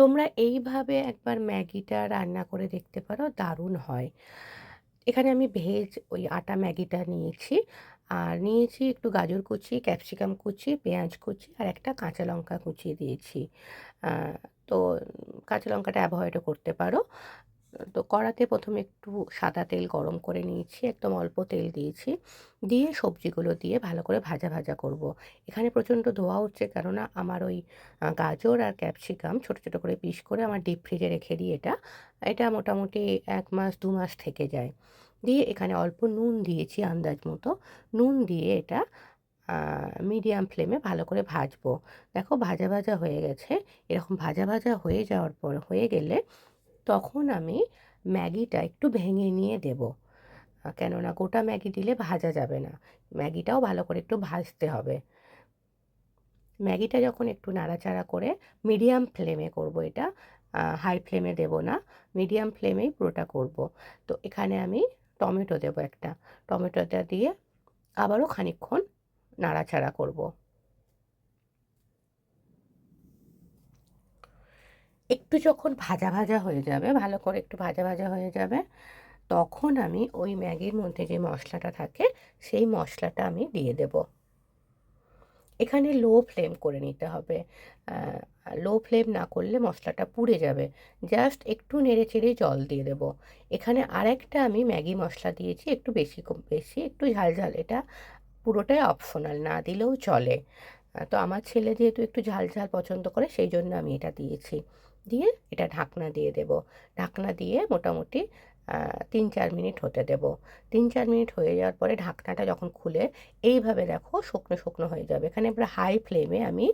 তোমরা এইভাবে একবার ম্যাগিটা রান্না করে দেখতে পারো, দারুণ হয়। এখানে আমি ভেজ ওই আটা ম্যাগিটা নিয়েছি। আর নিয়েছি একটু গাজর কুচি, ক্যাপসিকাম কুচি, পেঁয়াজ কুচি আর একটা কাঁচা লঙ্কা কুচিয়ে দিয়েছি। আ তো কাঁচা লঙ্কাটা এভয়েডও করতে পারো। তো কড়াতে ১ম এ একটু সাদা তেল গরম করে নিয়েছি। একদম অল্প তেল দিয়েছি। দিয়ে সবজিগুলো দিয়ে ভালো করে ভাজা, ভাজা করব। এখানে প্রচণ্ড ধোঁয়া উঠছে, কেননা আমার ওই গাজর আর ক্যাপসিকাম ছোট, ছোট করে পিস করে আমার ডিপ ফ্রিজে রেখে দিই এটা। এটা মোটামুটি ১ মাস ২ মাস থেকে যায়। দিয়ে এখানে অল্প নুন দিয়েছি আন্দাজ মতো। নুন দিয়ে এটা আ মিডিয়াম ফ্লেমে ভালো করে ভাজবো। দেখো ভাজা, ভাজা হয়ে গেছে। এরকম ভাজা, ভাজা হয়ে যাওয়ার পর হয়ে গেলে তখন আমি ম্যাগিটা একটু ভেঙে নিয়ে দেবো। কেননা গোটা ম্যাগি দিলে ভাজা যাবে না। ম্যাগিটাও ভালো করে একটু ভাজতে হবে। ম্যাগিটা যখন একটু নাড়াচাড়া করে মিডিয়াম ফ্লেমে করব এটা, হাই ফ্লেমে দেব না। মিডিয়াম ফ্লেমেই পুরোটা করব। তো এখানে আমি টমেটো দেবো একটা। টমেটোটা দিয়ে আবারও খানিকক্ষণ নাড়াচাড়া করব। একটু যখন ভাজা, ভাজা হয়ে যাবে, ভালো করে একটু ভাজা, ভাজা হয়ে যাবে, তখন আমি ওই ম্যাগির মধ্যে যে মশলাটা থাকে, সেই মশলাটা আমি দিয়ে দেব। এখানে লো ফ্লেম করে নিতে হবে। আ লো ফ্লেম না করলে মশলাটা পুড়ে যাবে। জাস্ট একটু নেড়েচেড়ে জল দিয়ে দেব। এখানে আরেকটা আমি ম্যাগি মশলা দিয়েছি, একটু বেশি বেশি একটু ঝাল, ঝাল। এটা পুরোটাই অপশনাল, না দিলেও চলে। তো আমার ছেলে যেহেতু একটু ঝাল, ঝাল পছন্দ করে, সেইজন্য আমি এটা দিয়েছি। দিয়ে এটা ঢাকনা দিয়ে দেব। ঢাকনা দিয়ে মোটামুটি ৩-৪ মিনিট হতে দেব। ৩-৪ মিনিট হয়ে যাওয়ার পরে ঢাকনাটা যখন খুলে এইভাবে দেখো শুকনো, শুকনো হয়ে যাবে। এখানে এবার হাই ফ্লেমে আমি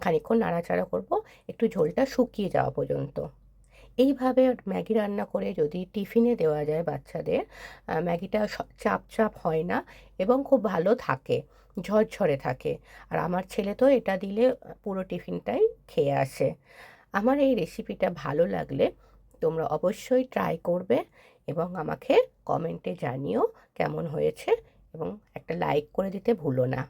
খানিকক্ষণ নাড়াচাড়া করব, একটু ঝোলটা শুকিয়ে যাওয়া পর্যন্ত। এইভাবে ম্যাগি রান্না করে যদি টিফিনে দেওয়া যায় বাচ্চাদের, ম্যাগিটা চাপ, চাপ হয় না এবং খুব ভালো থাকে, ঝরঝরে থাকে। আর আমার ছেলে তো এটা দিলে পুরো টিফিনটাই খেয়ে আসে। আমার এই রেসিপিটা ভালো লাগলে তোমরা অবশ্যই ট্রাই করবে এবং আমাকে কমেন্টে জানিও কেমন হয়েছে, এবং একটা লাইক করে দিতে ভুলো না।